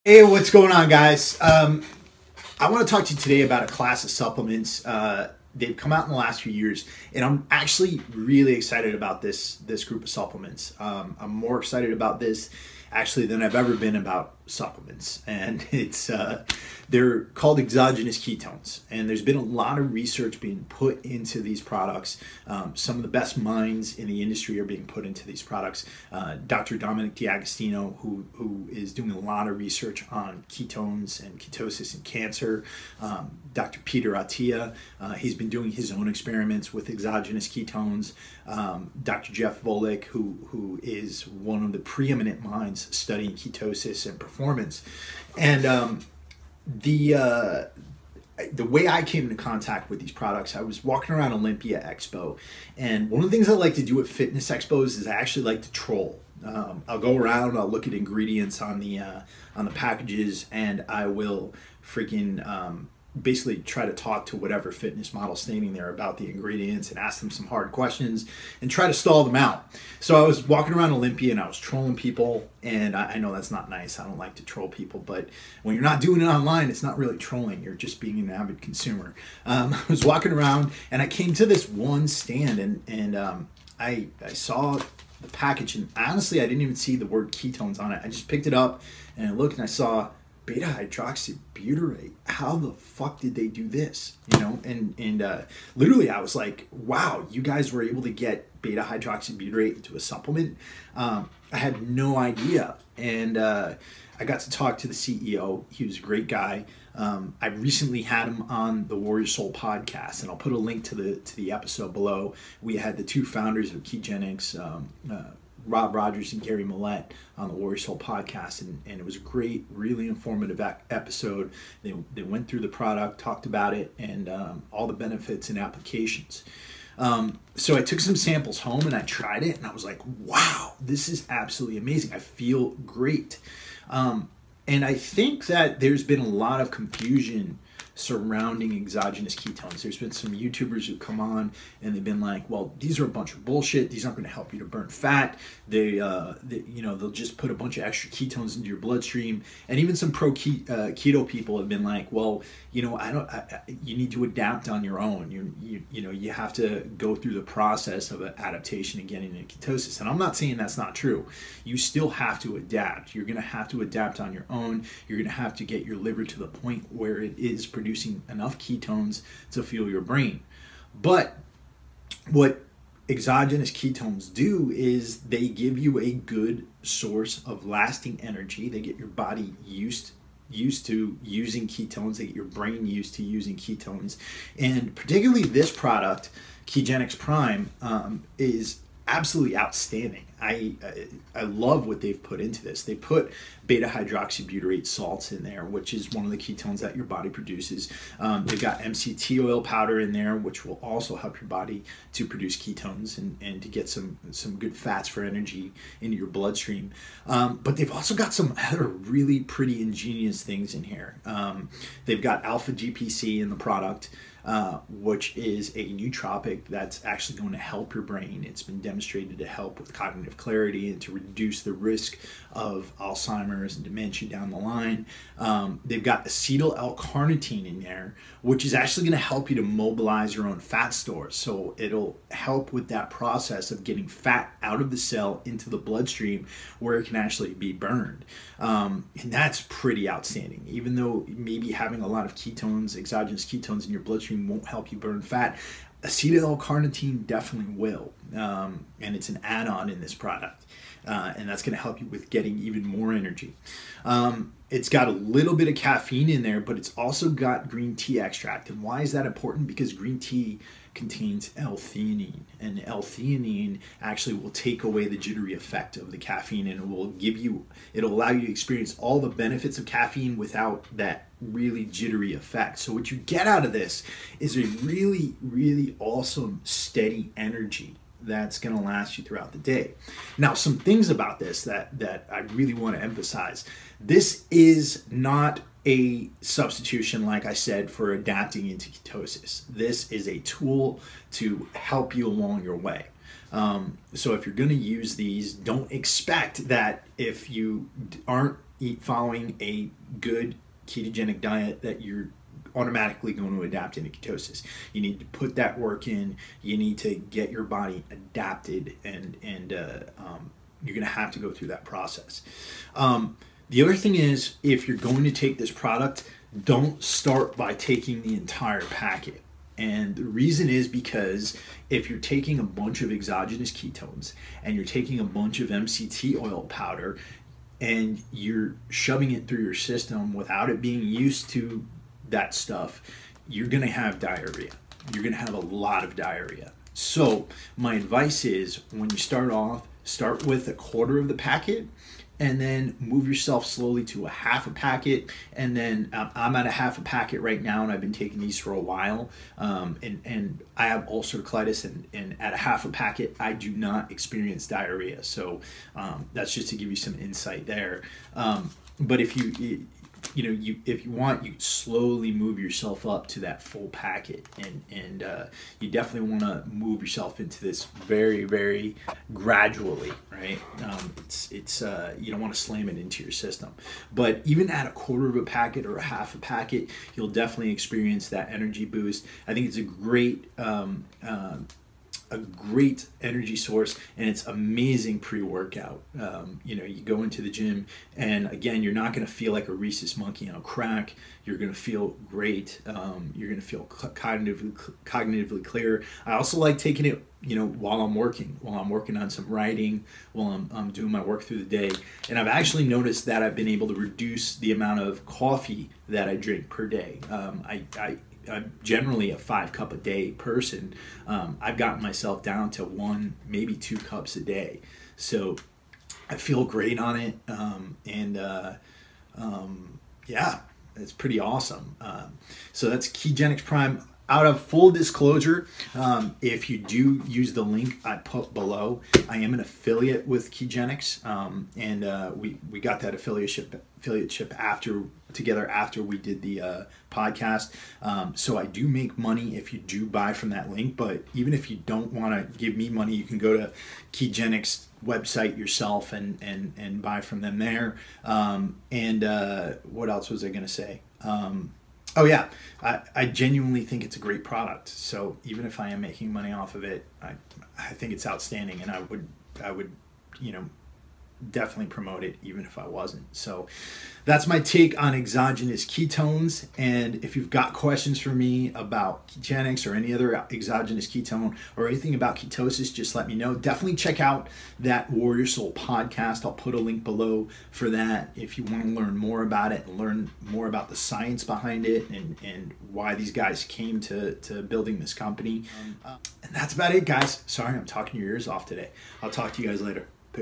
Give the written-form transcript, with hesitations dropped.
Hey, what's going on, guys? I want to talk to you today about a class of supplements. They've come out in the last few years, and I'm actually really excited about this group of supplements. I'm more excited about this actually than I've ever been about supplements, and they're called exogenous ketones, and there's been a lot of research being put into these products. Some of the best minds in the industry are being put into these products. Dr. Dominic D'Agostino, who is doing a lot of research on ketones and ketosis in cancer. Dr. Peter Attia, he's been doing his own experiments with exogenous ketones. Dr. Jeff Volek, who is one of the preeminent minds studying ketosis and performance. And the way I came into contact with these products, I was walking around Olympia Expo, and one of the things I like to do at fitness expos is I actually like to troll. I'll go around, I'll look at ingredients on the packages, and I will freaking basically try to talk to whatever fitness model standing there about the ingredients and ask them some hard questions and try to stall them out. So I was walking around Olympia and I was trolling people, and I know that's not nice. I don't like to troll people, but when you're not doing it online, it's not really trolling. You're just being an avid consumer. I was walking around and I came to this one stand, and I saw the package, and honestly I didn't even see the word ketones on it. I just picked it up and I looked and I saw beta hydroxybutyrate. How the fuck did they do this? You know, and literally I was like, wow, you guys were able to get beta hydroxybutyrate into a supplement. I had no idea. And I got to talk to the CEO. He was a great guy. I recently had him on the Warrior Soul podcast, and I'll put a link to the episode below. We had the two founders of Exogenous, Rob Rogers and Gary Millett, on the Warrior Soul podcast, and it was a great, really informative episode. They went through the product, talked about it, and all the benefits and applications. So I took some samples home and I tried it, and I was like, wow, this is absolutely amazing. I feel great. And I think that there's been a lot of confusion surrounding exogenous ketones. There's been some YouTubers who come on and they've been like, well, these are a bunch of bullshit. These aren't going to help you to burn fat. They'll just put a bunch of extra ketones into your bloodstream. And even some keto people have been like, well, you need to adapt on your own. You have to go through the process of adaptation and getting into ketosis. And I'm not saying that's not true. You still have to adapt. You're going to have to adapt on your own. You're going to have to get your liver to the point where it is producing enough ketones to fuel your brain. But what exogenous ketones do is they give you a good source of lasting energy. They get your body used to using ketones. They get your brain used to using ketones. And particularly this product, Kegenix Prime, is absolutely outstanding. I love what they've put into this. They put beta hydroxybutyrate salts in there, which is one of the ketones that your body produces. They've got MCT oil powder in there, which will also help your body to produce ketones and to get some good fats for energy into your bloodstream. But they've also got some other really pretty ingenious things in here. They've got alpha GPC in the product, which is a nootropic that's actually going to help your brain. It's been demonstrated to help with cognitive clarity and to reduce the risk of Alzheimer's and dementia down the line. They've got acetyl L-carnitine in there, which is actually going to help you to mobilize your own fat stores. So it'll help with that process of getting fat out of the cell into the bloodstream where it can actually be burned. And that's pretty outstanding. Even though maybe having a lot of ketones, exogenous ketones in your bloodstream won't help you burn fat, acetyl L-carnitine definitely will, and it's an add-on in this product, and that's going to help you with getting even more energy. It's got a little bit of caffeine in there, but it's also got green tea extract. And why is that important? Because green tea contains L-theanine, and L-theanine actually will take away the jittery effect of the caffeine, and it'll allow you to experience all the benefits of caffeine without that really jittery effect. So what you get out of this is a really, really awesome steady energy that's going to last you throughout the day. Now, some things about this that I really want to emphasize. This is not a substitution, like I said, for adapting into ketosis. This is a tool to help you along your way. So if you're going to use these, don't expect that if you aren't eat following a good ketogenic diet that you're automatically going to adapt into ketosis. You need to put that work in. You need to get your body adapted, and you're going to have to go through that process. The other thing is, if you're going to take this product, don't start by taking the entire packet. And the reason is because if you're taking a bunch of exogenous ketones and you're taking a bunch of MCT oil powder and you're shoving it through your system without it being used to that stuff, you're going to have diarrhea. You're going to have a lot of diarrhea. So my advice is, when you start off, start with a quarter of the packet, and then move yourself slowly to a half a packet. And then I'm at a half a packet right now, and I've been taking these for a while. And I have ulcerative colitis, and at a half a packet, I do not experience diarrhea. So that's just to give you some insight there. But if if you want, you slowly move yourself up to that full packet, and you definitely want to move yourself into this very, very gradually, right? It's you don't want to slam it into your system, but even at a quarter of a packet or a half a packet, you'll definitely experience that energy boost. I think it's a great energy source, and it's amazing pre-workout. You go into the gym, and again, you're not going to feel like a rhesus monkey on crack. You're going to feel great. You're going to feel cognitively clear. I also like taking it, while I'm working on some writing, while I'm doing my work through the day. And I've actually noticed that I've been able to reduce the amount of coffee that I drink per day. I'm generally a 5-cup a day person. I've gotten myself down to 1, maybe 2 cups a day. So I feel great on it. Yeah, it's pretty awesome. So that's Kegenix Prime. Out of full disclosure, if you do use the link I put below, I am an affiliate with Kegenix, and we got that affiliateship together after we did the podcast. So I do make money if you do buy from that link. But even if you don't want to give me money, you can go to Kegenix website yourself and buy from them there. What else was I going to say? Oh yeah, I genuinely think it's a great product. So even if I am making money off of it, I think it's outstanding, and I would definitely promote it even if I wasn't. So that's my take on exogenous ketones. And if you've got questions for me about Kegenix or any other exogenous ketone or anything about ketosis, just let me know. Definitely check out that Warrior Soul podcast. I'll put a link below for that if you want to learn more about it and learn more about the science behind it and why these guys came to building this company. And that's about it, guys. Sorry, I'm talking your ears off today. I'll talk to you guys later.